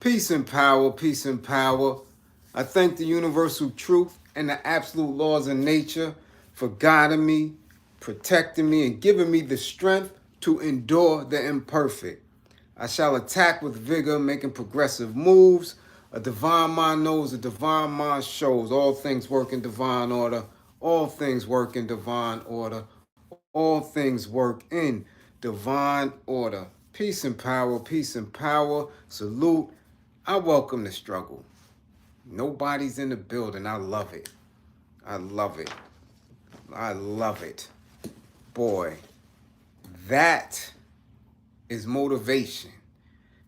Peace and power, peace and power. I thank the universal truth and the absolute laws of nature for guiding me, protecting me, and giving me the strength to endure the imperfect. I shall attack with vigor, making progressive moves. A divine mind knows, a divine mind shows. All things work in divine order. All things work in divine order. All things work in divine order. Peace and power, peace and power. Salute. I welcome the struggle. Nobody's in the building. I love it. I love it. I love it. Boy, that is motivation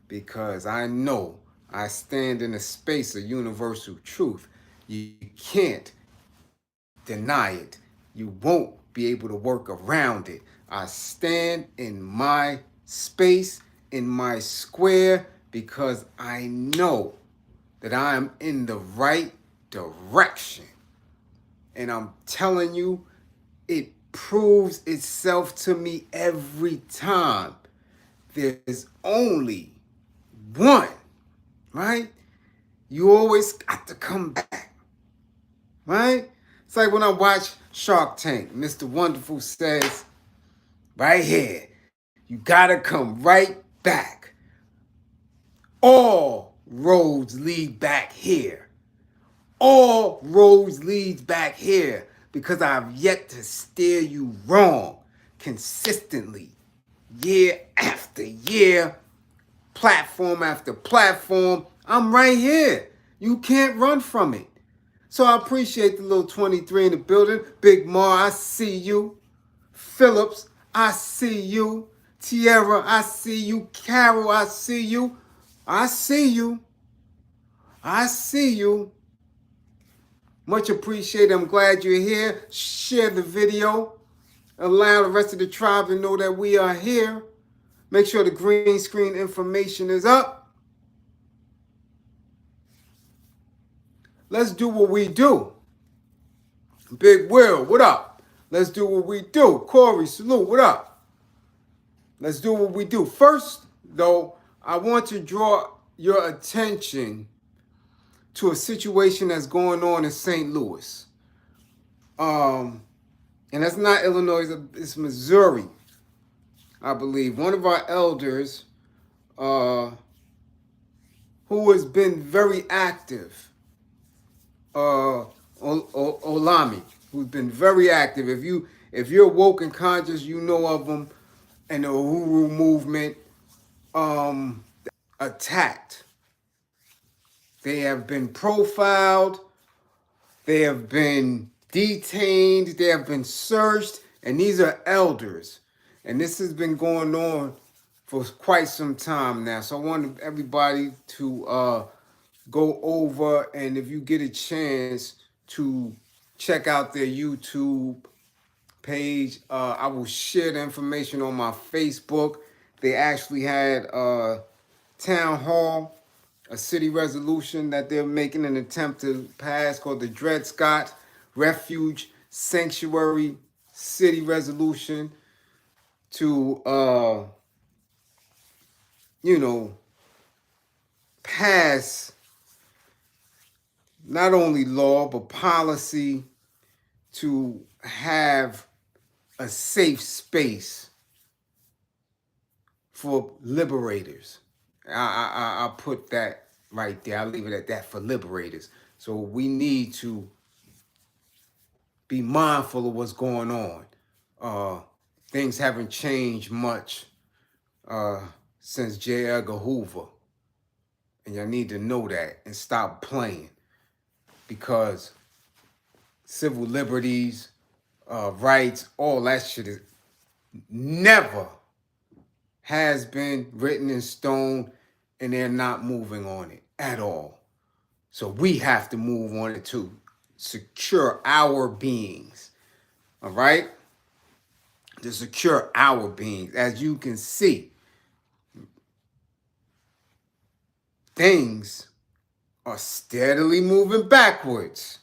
because I know I stand in a space of universal truth. You can't deny it. You won't be able to work around it. I stand in my space, in my square, because I know that I am in the right direction. And I'm telling you, it proves itself to me every time. There's only one, right? You always got to come back, right? It's like when I watch Shark Tank, Mr. Wonderful says, right here, you gotta come right back. All roads lead back here. All roads lead back here because I've yet to steer you wrong consistently, year after year, platform after platform. I'm right here. You can't run from it. So I appreciate the little 23 in the building. Big Ma, I see you. Phillips, I see you. Tierra, I see you. Carol, I see you. I see you. I see you. Much appreciated. I'm glad you're here. Share the video. Allow the rest of the tribe to know that we are here. Make sure the green screen information is up. Let's do what we do. Big Will, what up? Let's do what we do. Corey, salute, what up? Let's do what we do. First, though, I want to draw your attention to a situation that's going on in St. Louis. And that's not Illinois, it's Missouri, I believe. One of our elders, who has been very active, Olami, who's been very active. If you're woke and conscious, you know of him, and the Uhuru movement, attacked. They have been profiled. They have been detained. They have been searched, and these are elders. And this has been going on for quite some time now. So I want everybody to go over, and if you get a chance to check out their YouTube page, I will share the information on my Facebook. They actually had a town hall, a city resolution that they're making an attempt to pass called the Dred Scott Refuge Sanctuary City Resolution to, pass not only law but policy to have a safe space for liberators. I'll put that right there. I'll leave it at that, for liberators. So we need to be mindful of what's going on. Things haven't changed much since J. Edgar Hoover. And y'all need to know that and stop playing, because civil liberties, rights, all that shit is never has been written in stone, and they're not moving on it at all. So we have to move on it to secure our beings. All right? To secure our beings. As you can see, things are steadily moving backwards.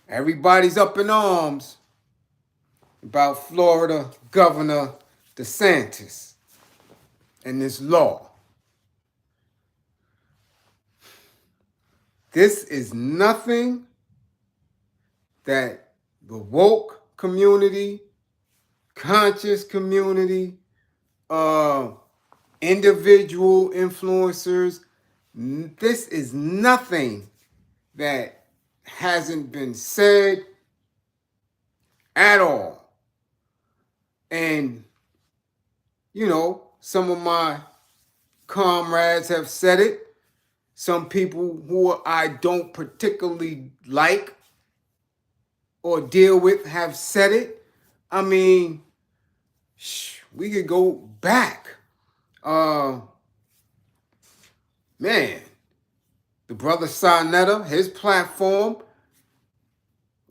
Everybody's up in arms about Florida Governor DeSantis and this law. This is nothing that the woke community, conscious community, individual influencers, this is nothing that hasn't been said at all. And, you know, some of my comrades have said it. Some people who I don't particularly like or deal with have said it. I mean, we could go back. Man, the brother Sarnetta, his platform,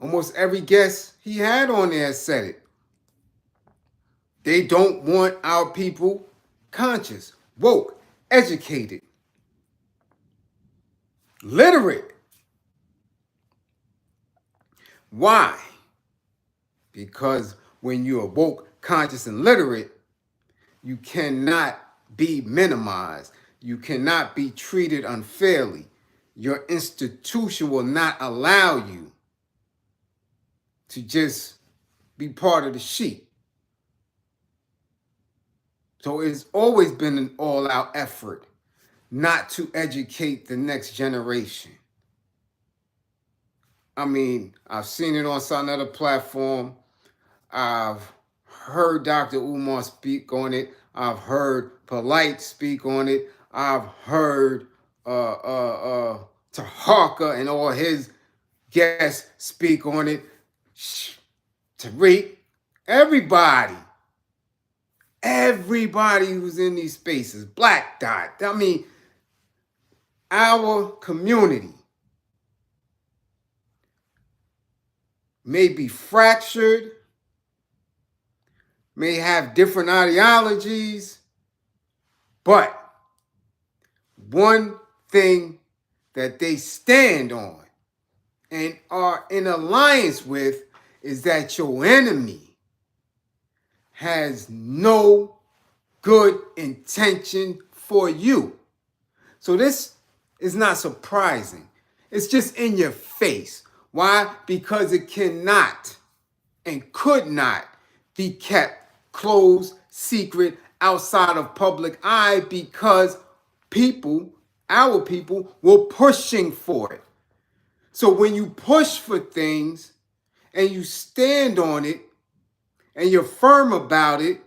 almost every guest he had on there said it. They don't want our people conscious, woke, educated, literate. Why? Because when you're woke, conscious, and literate, you cannot be minimized. You cannot be treated unfairly. Your institution will not allow you to just be part of the sheep. So it's always been an all-out effort not to educate the next generation. I mean, I've seen it on some other platform. I've heard Dr. Umar speak on it. I've heard Polite speak on it. I've heard Taharka and all his guests speak on it. Tariq, everybody who's in these spaces, Black Dot. I mean, our community may be fractured, may have different ideologies, but one thing that they stand on and are in alliance with is that your enemy has no good intention for you. So this is not surprising. It's just in your face. Why? Because it cannot and could not be kept closed, secret, outside of public eye, because people, our people, were pushing for it. So when you push for things and you stand on it and you're firm about it,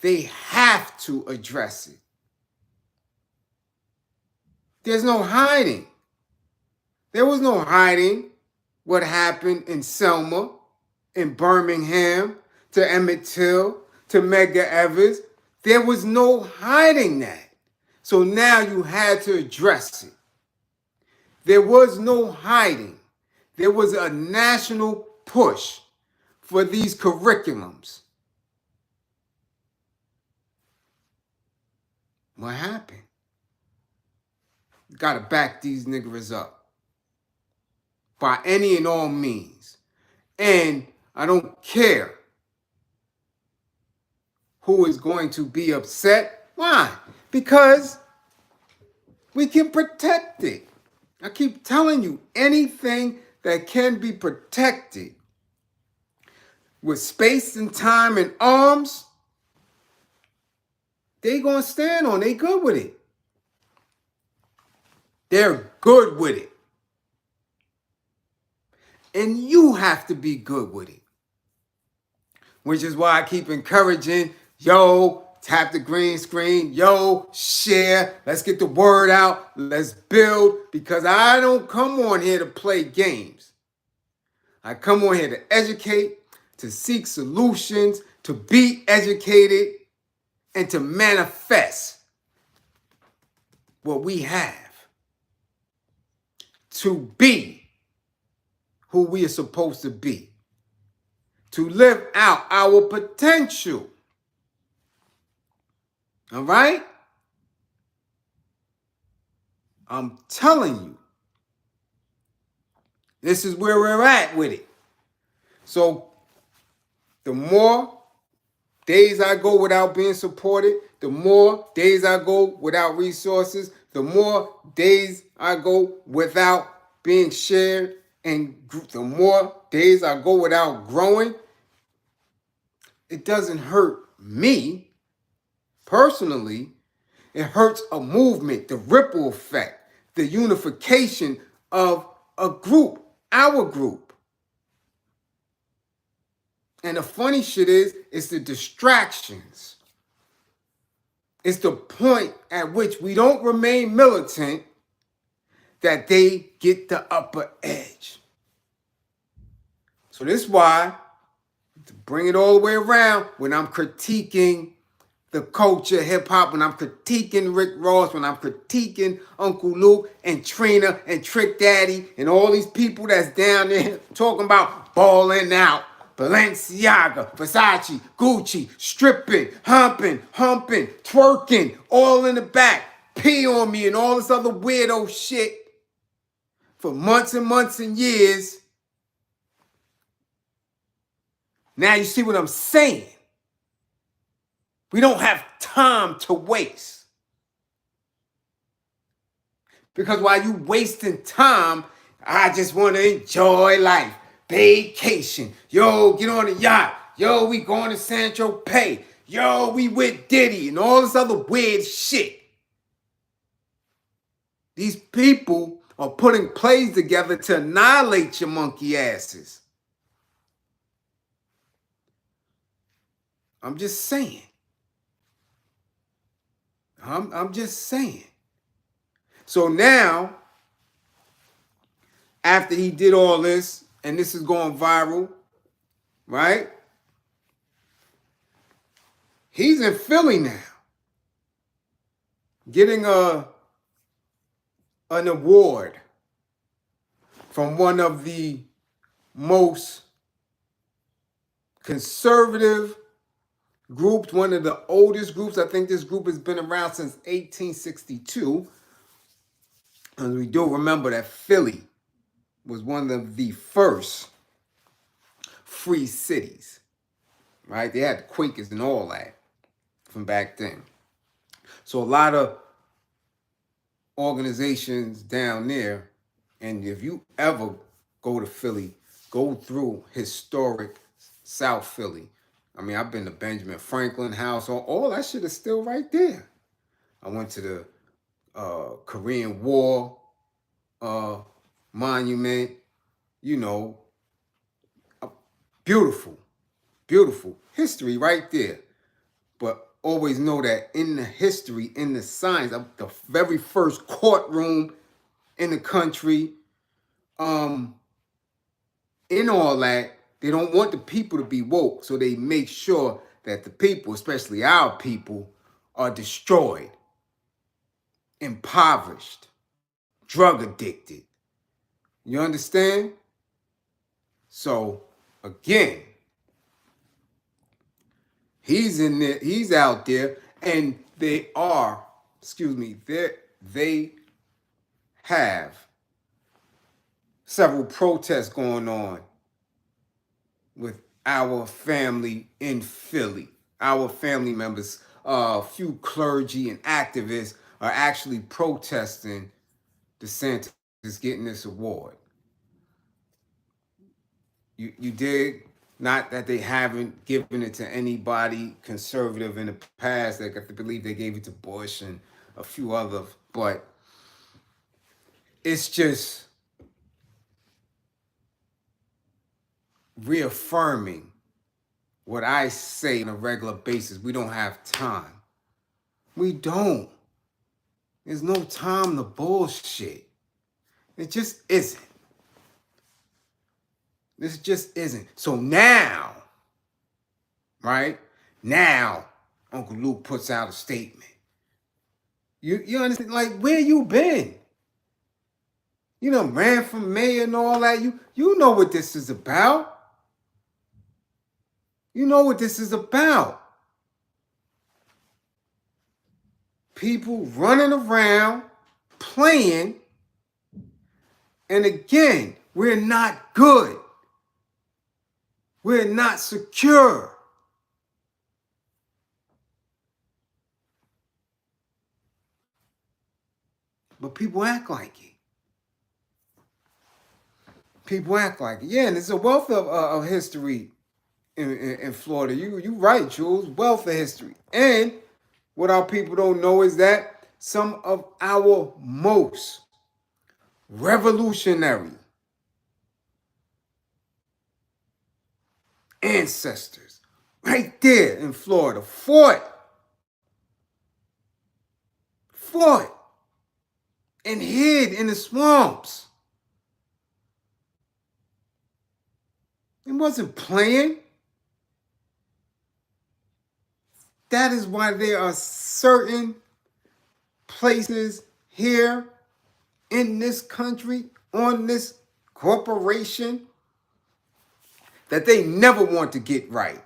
they have to address it. There's no hiding. There was no hiding what happened in Selma, in Birmingham, to Emmett Till, to Medgar Evers. There was no hiding that. So now you had to address it. There was no hiding. There was a national push for these curriculums. What happened? You gotta back these niggers up by any and all means. And I don't care who is going to be upset. Why? Because we can protect it. I keep telling you, anything that can be protected with space and time and arms, they gonna stand on. They good with it. They're good with it. And you have to be good with it. Which is why I keep encouraging, yo, tap the green screen, yo, share, let's get the word out, let's build, because I don't come on here to play games. I come on here to educate, to seek solutions, to be educated, and to manifest what we have. To be who we are supposed to be. To live out our potential. All right? I'm telling you. This is where we're at with it. So the more days I go without being supported, the more days I go without resources, the more days I go without being shared, and the more days I go without growing, it doesn't hurt me personally. It hurts a movement, the ripple effect, the unification of a group, our group. And the funny shit is, it's the distractions. It's the point at which we don't remain militant that they get the upper edge. So this is why, to bring it all the way around, when I'm critiquing the culture, hip hop, when I'm critiquing Rick Ross, when I'm critiquing Uncle Luke and Trina and Trick Daddy and all these people that's down there talking about balling out, Balenciaga, Versace, Gucci, stripping, humping, twerking, all in the back, pee on me and all this other weirdo shit for months and months and years. Now you see what I'm saying. We don't have time to waste. Because while you wasting time, I just want to enjoy life. Vacation. Yo, get on the yacht. Yo, we going to Saint-Tropez. Yo, we with Diddy and all this other weird shit. These people are putting plays together to annihilate your monkey asses. I'm just saying. I'm just saying. So now, after he did all this, and this is going viral, right? He's in Philly now, getting an award from one of the most conservative groups, one of the oldest groups. I think this group has been around since 1862. And we do remember that Philly was one of the first free cities, right? They had the Quakers and all that from back then. So a lot of organizations down there, and if you ever go to Philly, go through historic South Philly. I mean, I've been to Benjamin Franklin House. All that shit is still right there. I went to the Korean War monument. You know, beautiful, beautiful history right there. But always know that in the history, in the science of the very first courtroom in the country, in all that, they don't want the people to be woke. So they make sure that the people, especially our people, are destroyed, impoverished, drug addicted. You understand? So again, he's in there, he's out there, and they have several protests going on with our family in Philly. Our family members, a few clergy and activists are actually protesting DeSantis getting this award. You dig? Not that they haven't given it to anybody conservative in the past. I believe they gave it to Bush and a few others, but it's just reaffirming what I say on a regular basis. We don't have time. We don't. There's no time to bullshit. It just isn't. This just isn't. So now, right? Now, Uncle Luke puts out a statement. You understand? Like, where you been? You know, ran for mayor and all that. You know what this is about. You know what this is about. People running around, playing. And again, we're not good. We're not secure. But people act like it. People act like it. Yeah, and there's a wealth of history in Florida. You right, Jules. Wealth of history. And what our people don't know is that some of our most revolutionary ancestors right there in Florida fought and hid in the swamps. It wasn't playing. That is why there are certain places here in this country, on this corporation, that they never want to get right.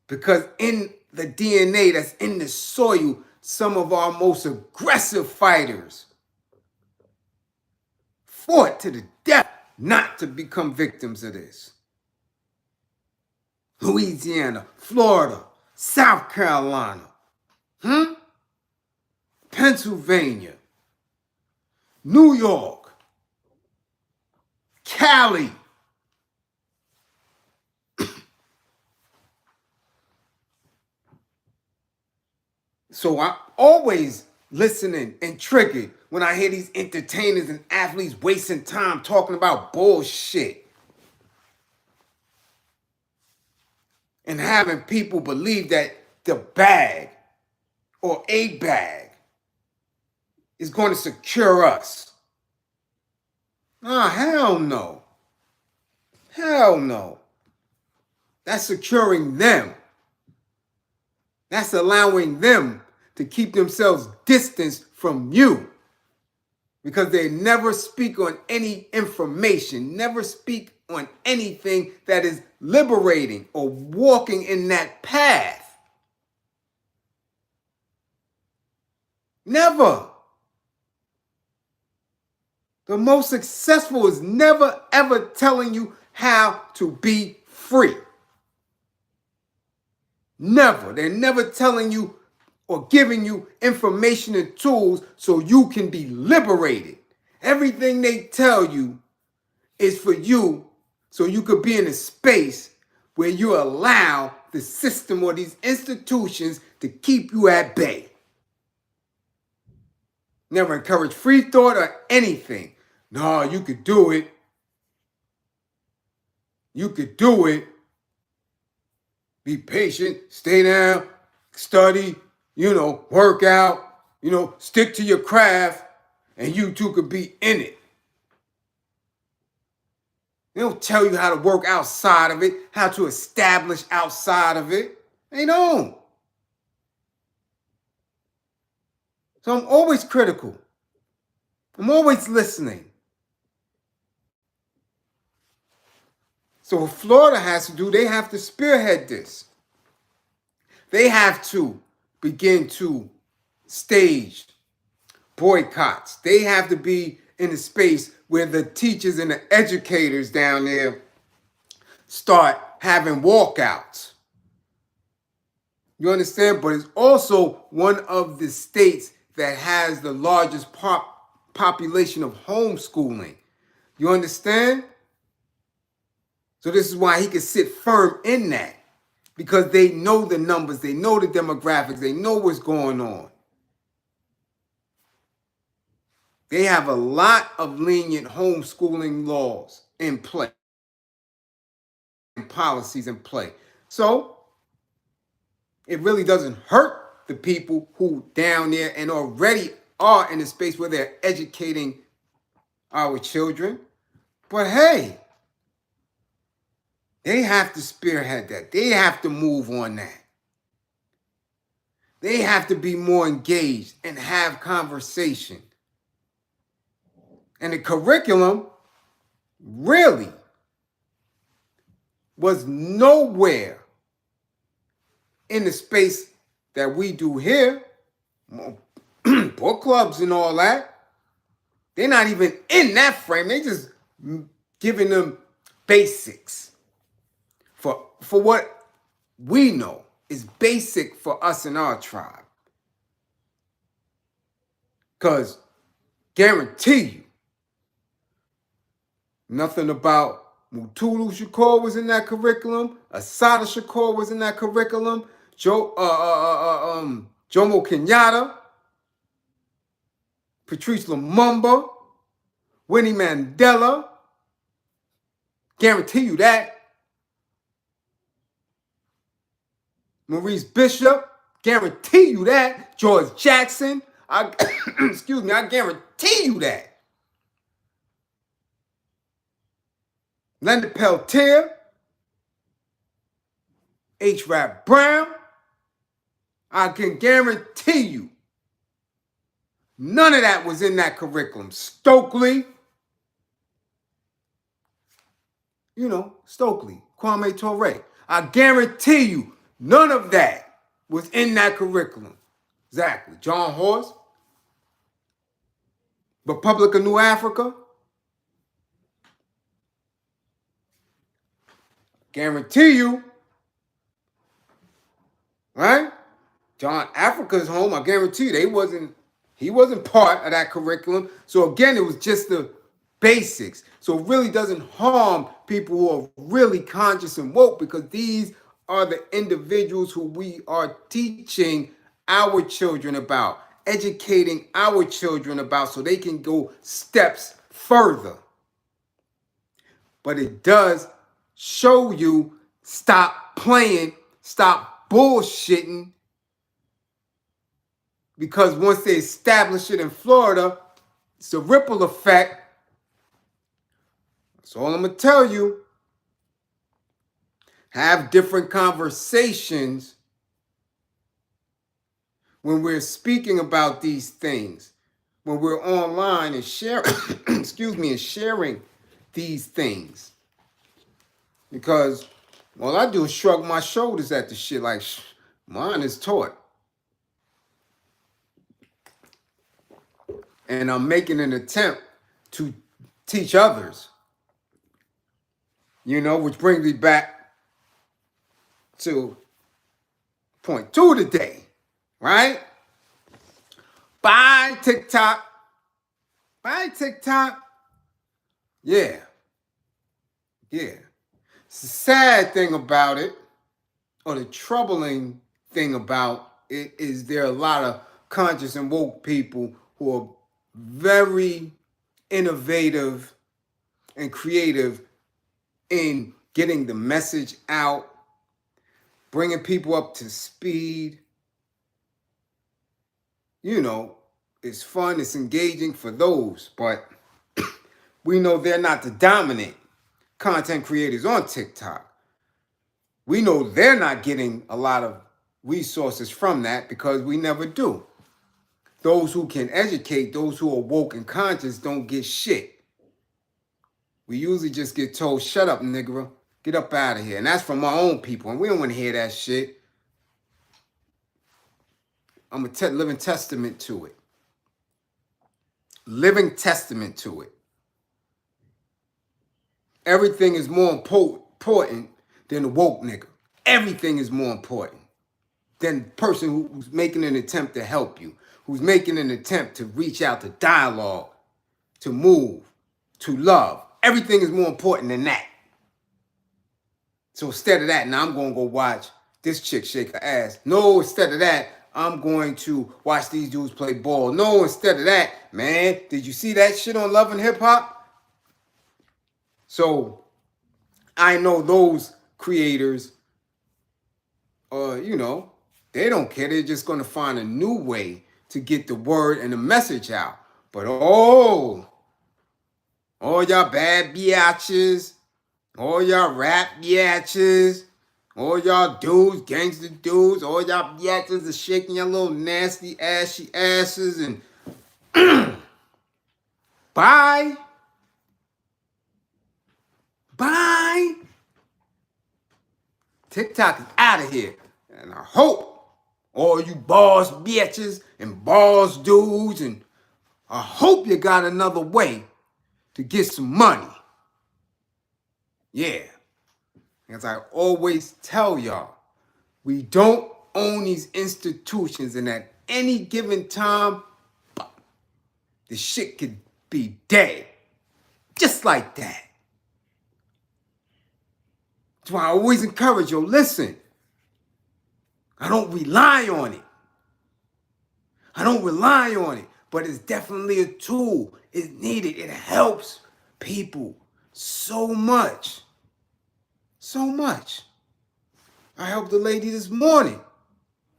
Because in the DNA that's in the soil, some of our most aggressive fighters fought to the death not to become victims of this. Louisiana, Florida, South Carolina, Pennsylvania, New York, Cali. So I'm always listening and triggered when I hear these entertainers and athletes wasting time talking about bullshit and having people believe that the bag or a bag is going to secure us. Hell no. Hell no. That's securing them. That's allowing them to keep themselves distanced from you. Because they never speak on any information, never speak on anything that is liberating or walking in that path. Never. The most successful is never ever telling you how to be free. Never. They're never telling you or giving you information and tools so you can be liberated. Everything they tell you is for you so you could be in a space where you allow the system or these institutions to keep you at bay. Never encourage free thought or anything. No, you could do it. You could do it. Be patient, stay down, study, work out, stick to your craft, and you too could be in it. They don't tell you how to work outside of it, how to establish outside of it. They don't. So I'm always critical. I'm always listening. So what Florida has to do, they have to spearhead this. They have to begin to stage boycotts. They have to be in a space where the teachers and the educators down there start having walkouts. You understand? But it's also one of the states that has the largest population of homeschooling. You understand? So this is why he can sit firm in that. Because they know the numbers, they know the demographics, they know what's going on. They have a lot of lenient homeschooling laws in play and policies in play. So it really doesn't hurt the people who down there and already are in a space where they're educating our children. But hey, they have to spearhead that. They have to move on that. They have to be more engaged and have conversation. And the curriculum really was nowhere in the space that we do here, book clubs and all that. They're not even in that frame. They just giving them basics for what we know is basic for us in our tribe. Because guarantee you, nothing about Mutulu Shakur was in that curriculum. Asada Shakur was in that curriculum. Jomo Kenyatta, Patrice Lumumba, Winnie Mandela. Guarantee you that. Maurice Bishop. Guarantee you that. George Jackson. Excuse me, I guarantee you that. Linda Peltier. H. Rap Brown. I can guarantee you none of that was in that curriculum. Stokely. Stokely. Kwame Ture. I guarantee you none of that was in that curriculum. Exactly. John Horst. Republic of New Africa. Guarantee you. Right? John Africa's home. I guarantee you he wasn't part of that curriculum. So again, it was just the basics. So it really doesn't harm people who are really conscious and woke, because these are the individuals who we are teaching our children about, educating our children about, so they can go steps further. But it does show you, stop playing, stop bullshitting, because once they establish it in Florida, it's a ripple effect. That's all I'm going to tell you. Have different conversations when we're speaking about these things, when we're online and sharing, and sharing these things. Because all I do is shrug my shoulders at the shit like, mine is taught. And I'm making an attempt to teach others. Which brings me back to point 2 today, right? Bye, TikTok. Bye, TikTok. Yeah. The sad thing about it, or the troubling thing about it, is there are a lot of conscious and woke people who are very innovative and creative in getting the message out, bringing people up to speed. It's fun, it's engaging for those, but we know they're not the dominant content creators on TikTok. We know they're not getting a lot of resources from that, because we never do. Those who can educate, those who are woke and conscious, don't get shit. We usually just get told, shut up, nigga. Get up out of here. And that's from our own people. And we don't want to hear that shit. I'm a living testament to it. Living testament to it. Everything is more important than the woke nigga. Everything is more important than the person who's making an attempt to help you, who's making an attempt to reach out, to dialogue, to move, to love. Everything is more important than that. So instead of that, now I'm going to go watch this chick shake her ass. No, instead of that, I'm going to watch these dudes play ball. No, instead of that, man, did you see that shit on Love and Hip Hop? So I know those creators, they don't care. They're just going to find a new way to get the word and the message out. But all y'all bad biatches, all y'all rap biatches, all y'all dudes, gangster dudes, all y'all biatches are shaking your little nasty ashy asses and bye. Bye. TikTok is out of here. And I hope all you boss bitches and boss dudes, and I hope you got another way to get some money. Yeah. As I always tell y'all, we don't own these institutions, and at any given time, the shit could be dead. Just like that. That's why I always encourage you, listen. I don't rely on it. I don't rely on it. But it's definitely a tool. It's needed. It helps people so much. So much. I helped a lady this morning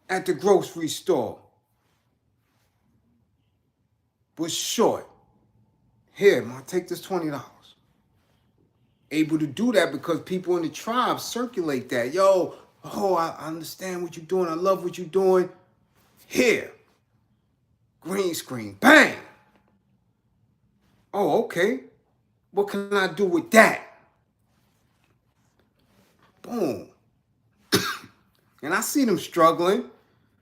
at the grocery store. Was short. Here, Ma, take this $20. Able to do that because people in the tribe circulate that. Yo, I understand what you're doing. I love what you're doing. Here. Green screen. Bang. Oh, okay. What can I do with that? Boom. And I see them struggling,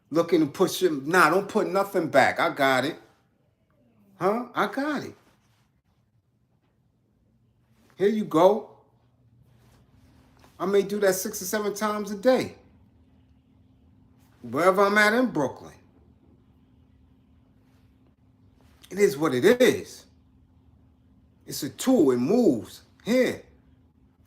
looking to push it. Nah, don't put nothing back. I got it. Huh? I got it. Here you go. I may do that 6 or 7 times a day. Wherever I'm at in Brooklyn. It is what it is. It's a tool. It moves. Here.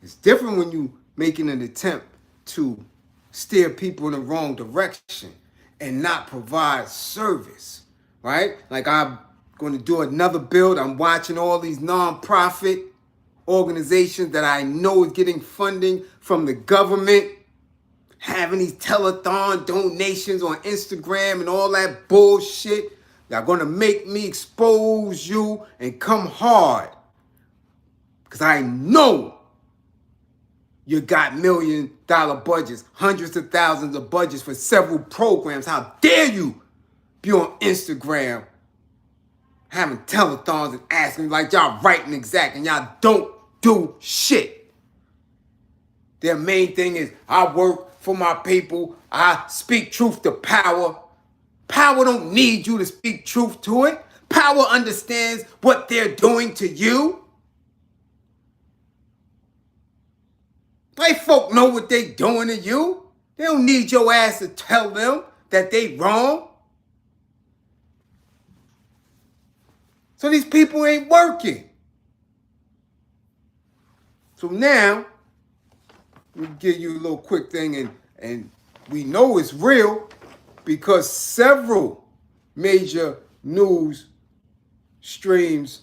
It's different when you making an attempt to steer people in the wrong direction and not provide service, right? Like I'm going to do another build. I'm watching all these nonprofit organizations that I know is getting funding from the government, having these telethon donations on Instagram and all that bullshit. They're going to make me expose you and come hard. Because I know you got $1 million budgets, hundreds of thousands of budgets for several programs. How dare you be on Instagram having telethons and asking like y'all writing exact and y'all don't do shit. Their main thing is I work for my people. I speak truth to power. Power don't need you to speak truth to it. Power understands what they're doing to you. White folk know what they doing to you. They don't need your ass to tell them that they wrong. So these people ain't working. So now, we give you a little quick thing, and we know it's real because several major news streams,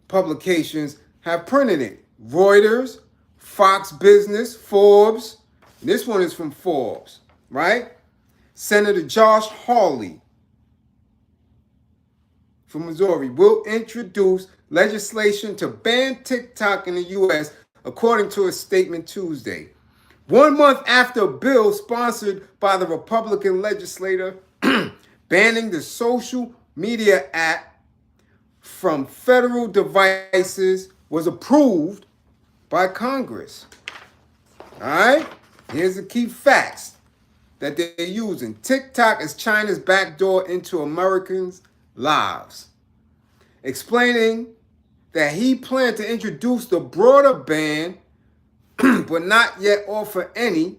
publications have printed it. Reuters, Fox Business, Forbes. This one is from Forbes, right? Senator Josh Hawley from Missouri will introduce legislation to ban TikTok in the U.S., according to a statement Tuesday. 1 month after a bill sponsored by the Republican legislator banning the social media app from federal devices was approved by Congress. All right? Here's the key facts that they're using. TikTok is China's backdoor into Americans' lives. Explaining that he planned to introduce the broader ban, but not yet offer any,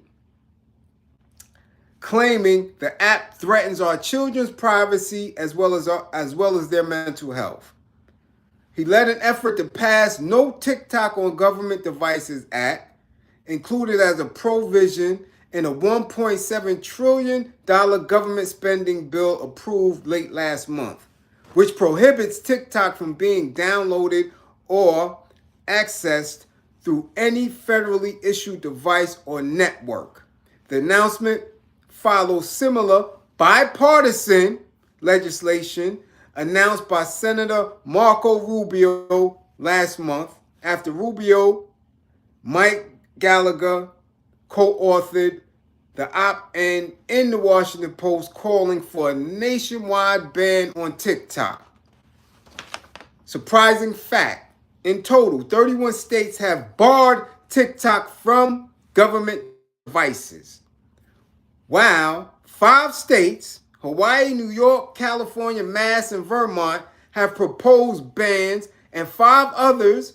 claiming the app threatens our children's privacy as well as their mental health. He led an effort to pass No TikTok on Government Devices Act, included as a provision in a $1.7 trillion government spending bill approved late last month, which prohibits TikTok from being downloaded or accessed through any federally issued device or network. The announcement follows similar bipartisan legislation announced by Senator Marco Rubio last month after Rubio, Mike Gallagher co-authored the op-ed in the Washington Post calling for a nationwide ban on TikTok. Surprising fact, in total, 31 states have barred TikTok from government devices, while 5 states, Hawaii, New York, California, Mass, and Vermont, have proposed bans, and 5 others,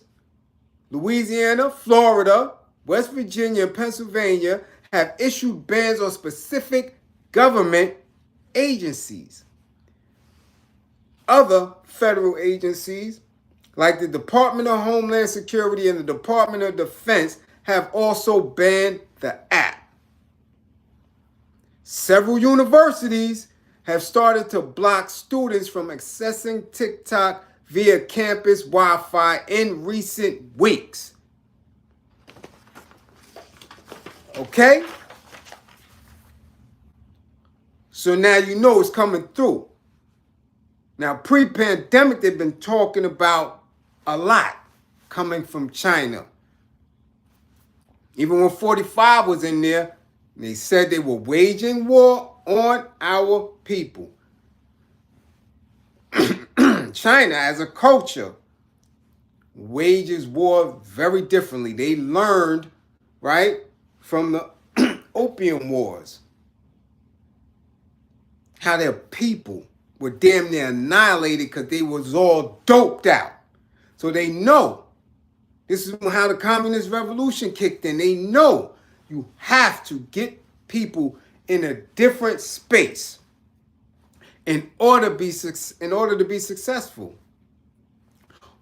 Louisiana, Florida, West Virginia, and Pennsylvania, have issued bans on specific government agencies. Other federal agencies, like the Department of Homeland Security and the Department of Defense, have also banned the app. Several universities have started to block students from accessing TikTok via campus Wi-Fi in recent weeks. Okay? So now you know it's coming through. Now, pre-pandemic, they've been talking about a lot coming from China. Even when 45 was in there, they said they were waging war on our people. China, as a culture, wages war very differently. They learned, right, from the opium wars, how their people were damn near annihilated because they was all doped out. So they know. This is how the communist revolution kicked in. They know you have to get people in a different space in order to be successful.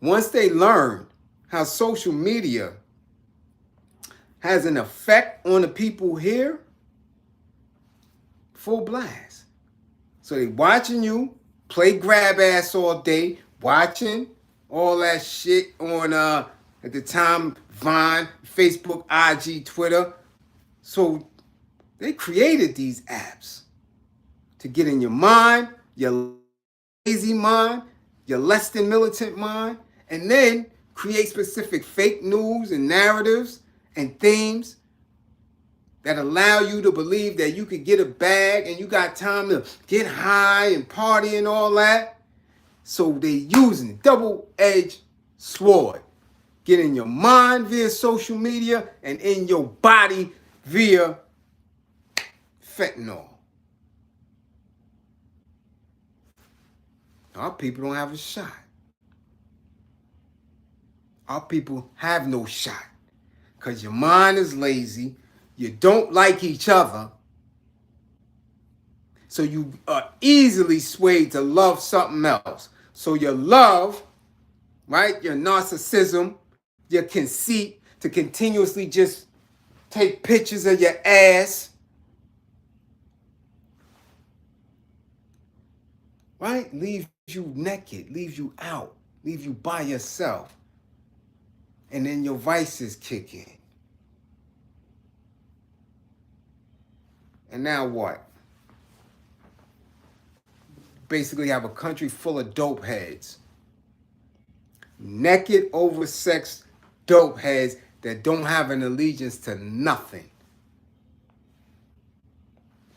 Once they learn how social media has an effect on the people here, full blast. So they watching you play grab ass all day, watching all that shit on at the time Vine, Facebook, IG, Twitter. So they created these apps to get in your mind, your lazy mind, your less than militant mind, and then create specific fake news and narratives and themes that allow you to believe that you could get a bag and you got time to get high and party and all that. So they using double-edged sword. Get in your mind via social media and in your body via fentanyl. Our people don't have a shot. Our people have no shot because your mind is lazy. You don't like each other. So you are easily swayed to love something else. So your love, right, your narcissism, your conceit to continuously just take pictures of your ass, right, leaves you naked, leaves you out, leaves you by yourself. And then your vices kick in. And now what? Basically have a country full of dope heads. Naked, oversexed dope heads that don't have an allegiance to nothing.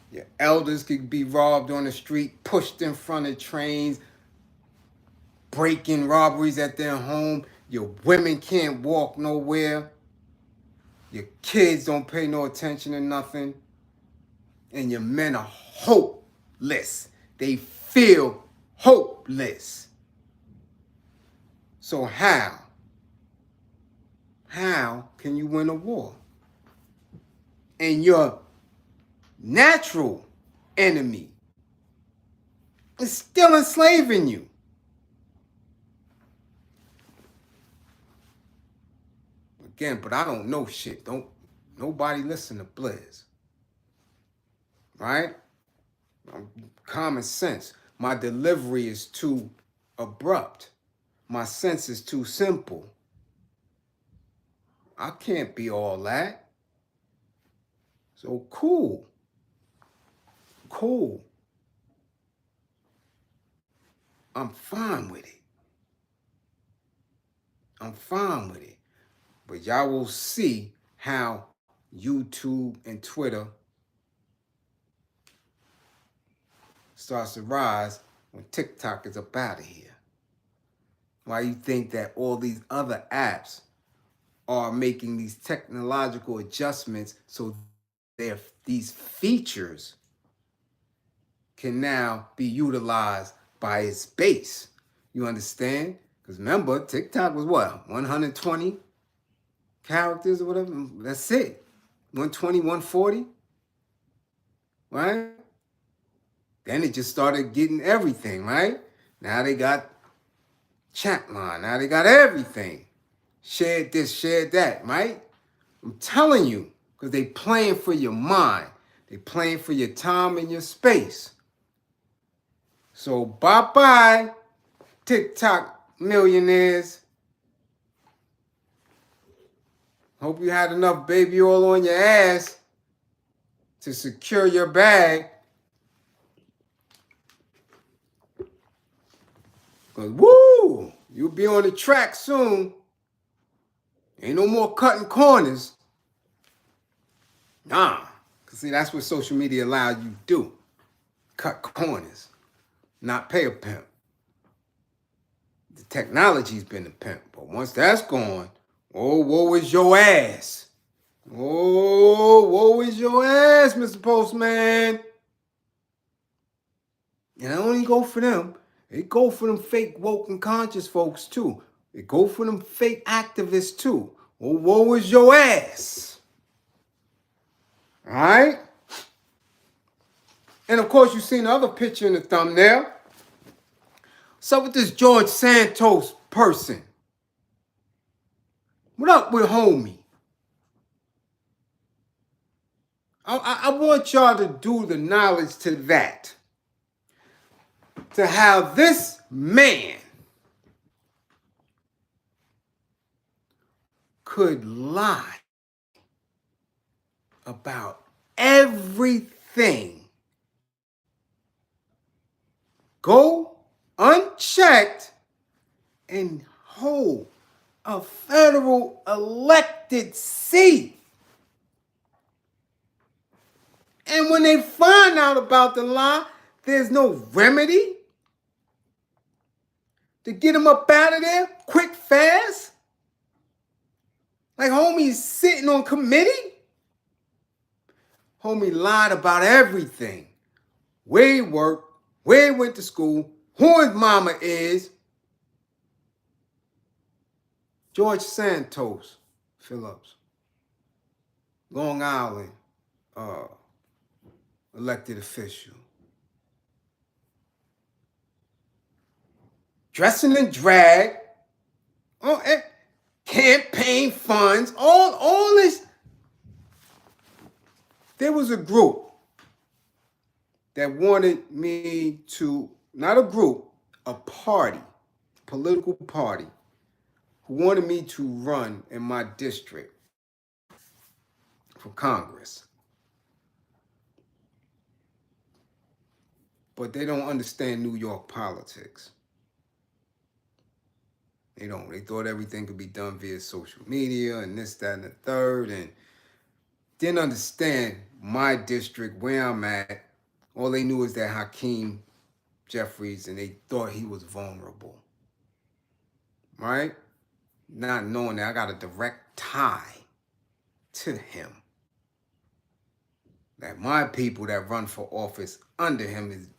Your elders could be robbed on the street, pushed in front of trains, breaking robberies at their home. Your women can't walk nowhere. Your kids don't pay no attention to nothing. And your men are hopeless. They feel hopeless. So how can you win a war? And your natural enemy is still enslaving you. Again, but I don't know shit. Don't nobody listen to Bliz. Right? Common sense. My delivery is too abrupt. My sense is too simple. I can't be all that. So cool. I'm fine with it. But y'all will see how YouTube and Twitter starts to rise when TikTok is up out of here. Why you think that all these other apps are making these technological adjustments so these features can now be utilized by its base. You understand? Because remember, TikTok was what? 120 characters or whatever? That's it. 120, 140? Right? Then it just started getting everything, right? Now they got chat line. Now they got everything. Shared this, shared that, right? I'm telling you, because they playing for your mind. They playing for your time and your space. So bye-bye, TikTok millionaires. Hope you had enough baby oil on your ass to secure your bag. Because, woo, you'll be on the track soon. Ain't no more cutting corners. Nah. Because, see, that's what social media allows you to do. Cut corners, not pay a pimp. The technology's been a pimp. But once that's gone, oh, woe is your ass. Oh, woe is your ass, Mr. Postman. And I only go for them. It go for them fake woke and conscious folks too. It go for them fake activists too. Oh, woe is your ass. All right? And of course, you seen the other picture in the thumbnail. What's up with this George Santos person? What up with homie? I want y'all to do the knowledge to that. To how this man could lie about everything, go unchecked, and hold a federal elected seat. And when they find out about the lie, there's no remedy to get him up out of there quick, fast. Like homie's sitting on committee. Homie lied about everything. Where he worked, where he went to school, who his mama is. George Santos Phillips, Long Island elected official. Dressing in drag, campaign funds, all this. There was a group that wanted me to, not a group, a party, political party, who wanted me to run in my district for Congress. But they don't understand New York politics. They don't. They thought everything could be done via social media and this, that, and the third, and didn't understand my district, where I'm at. All they knew is that Hakeem Jeffries, and they thought he was vulnerable. Right? Not knowing that I got a direct tie to him. That my people that run for office under him is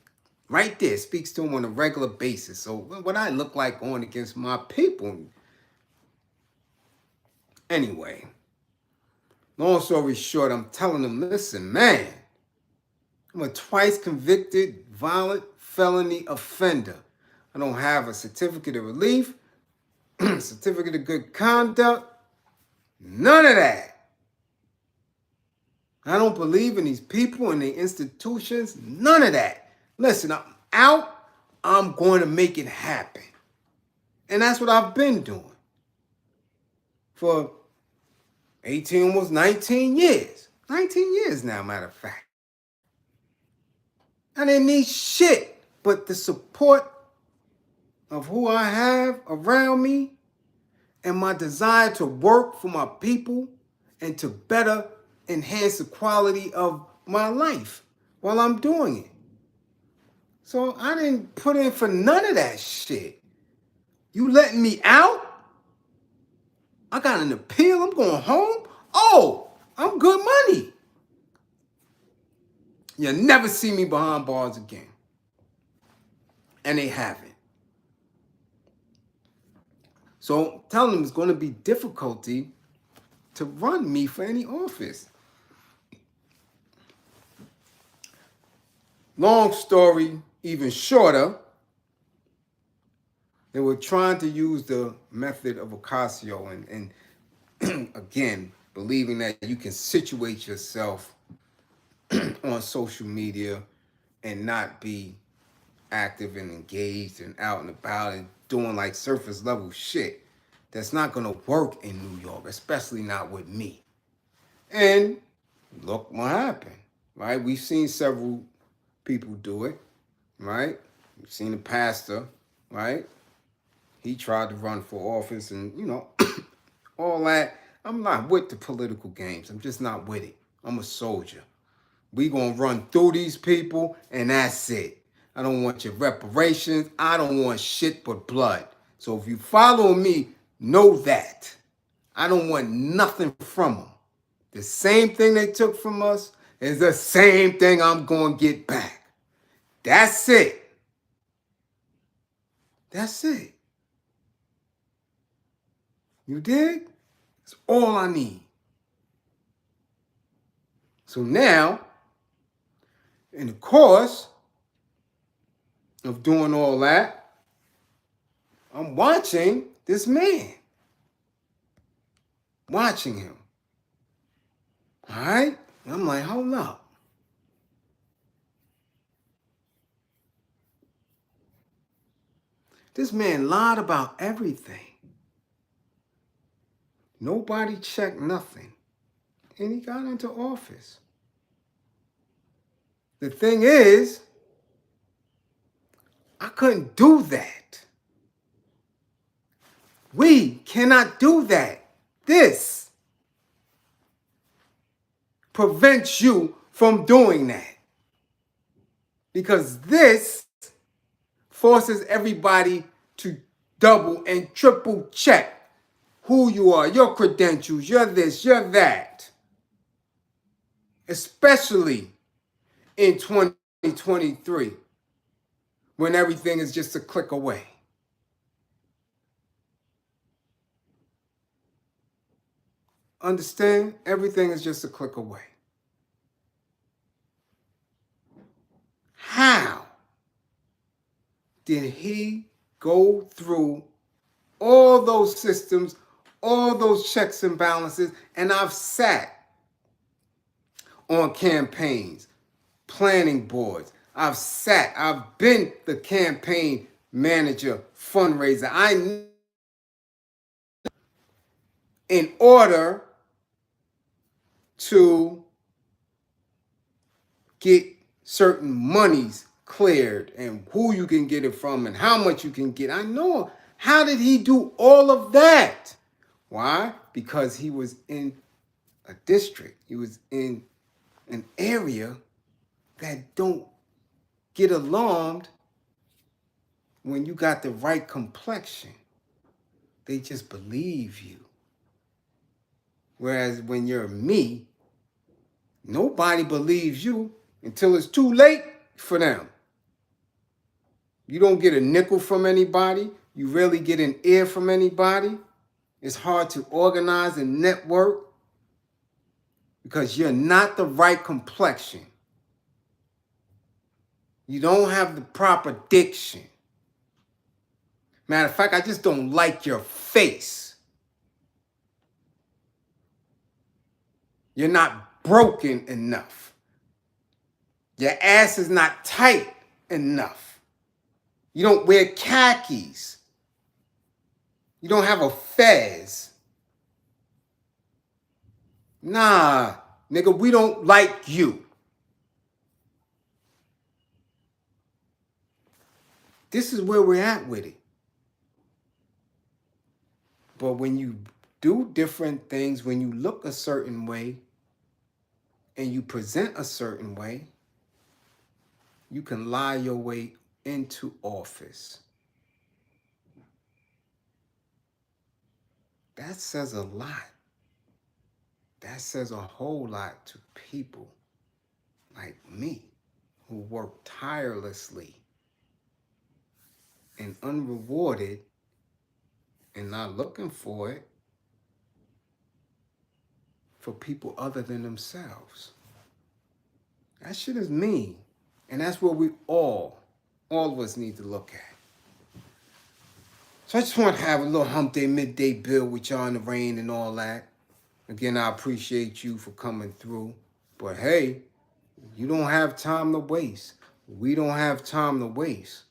right there, speaks to him on a regular basis. So what I look like going against my people. Anyway, long story short, I'm telling them, listen, man, I'm a twice convicted violent felony offender. I don't have a certificate of relief, certificate of good conduct, none of that. I don't believe in these people and their institutions, none of that. Listen, I'm out, I'm going to make it happen. And that's what I've been doing for 18, almost 19 years. 19 years now, matter of fact. I didn't need shit but the support of who I have around me and my desire to work for my people and to better enhance the quality of my life while I'm doing it. So I didn't put in for none of that shit. You letting me out? I got an appeal. I'm going home. Oh, I'm good money. You'll never see me behind bars again. And they haven't. So I'm telling them it's going to be difficulty to run me for any office. Long story, even shorter. They were trying to use the method of Ocasio and again, believing that you can situate yourself on social media and not be active and engaged and out and about and doing like surface level shit. That's not gonna work in New York, especially not with me. And look what happened, right? We've seen several people do it, right? We've seen a pastor, right? He tried to run for office and, all that. I'm not with the political games. I'm just not with it. I'm a soldier. We gonna run through these people and that's it. I don't want your reparations. I don't want shit but blood. So if you follow me, know that. I don't want nothing from them. The same thing they took from us is the same thing I'm gonna get back. That's it. That's it. You dig? That's all I need. So now, in the course of doing all that, I'm watching this man. Watching him. All right? And I'm like, hold up. This man lied about everything. Nobody checked nothing. And he got into office. The thing is, I couldn't do that. We cannot do that. This prevents you from doing that. Because this forces everybody to double and triple check who you are, your credentials, you're this, you're that. Especially in 2023, when everything is just a click away. Understand? Everything is just a click away. How did he go through all those systems, all those checks and balances? And I've sat on campaigns, planning boards. I've been the campaign manager, fundraiser. In order to get certain monies cleared and who you can get it from and how much you can get. I know. How did he do all of that? Why? Because he was in a district. He was in an area that don't get alarmed when you got the right complexion. They just believe you. Whereas when you're me, nobody believes you until it's too late for them. You don't get a nickel from anybody. You rarely get an ear from anybody. It's hard to organize and network because you're not the right complexion. You don't have the proper diction. Matter of fact, I just don't like your face. You're not broken enough. Your ass is not tight enough. You don't wear khakis. You don't have a fez. Nah, nigga, we don't like you. This is where we're at with it. But when you do different things, when you look a certain way and you present a certain way, you can lie your way into office. That says a lot. That says a whole lot to people like me who work tirelessly and unrewarded and not looking for it for people other than themselves. That shit is mean. And that's what we all of us need to look at. So I just want to have a little hump day, midday bill with y'all in the rain and all that. Again, I appreciate you for coming through. But hey, you don't have time to waste. We don't have time to waste.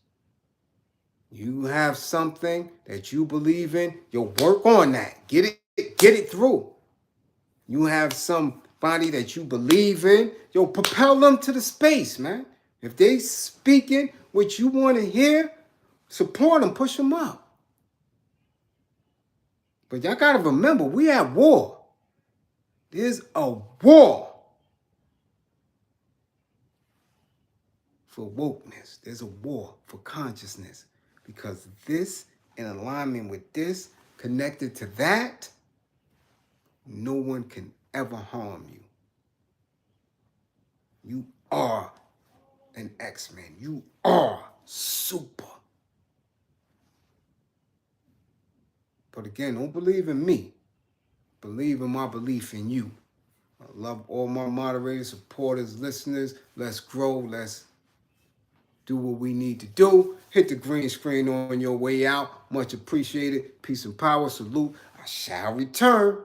You have something that you believe in, you'll work on that. Get it through. You have somebody that you believe in, you'll propel them to the space, man. If they speaking what you want to hear, support them, push them up. But y'all got to remember, we at war. There's a war for wokeness. There's a war for consciousness. Because this, in alignment with this, connected to that, no one can ever harm you. You are an X-Men. You are super. But again, don't believe in me. Believe in my belief in you. I love all my moderators, supporters, listeners. Let's grow. Let's do what we need to do. Hit the green screen on your way out. Much appreciated. Peace and power. Salute. I shall return.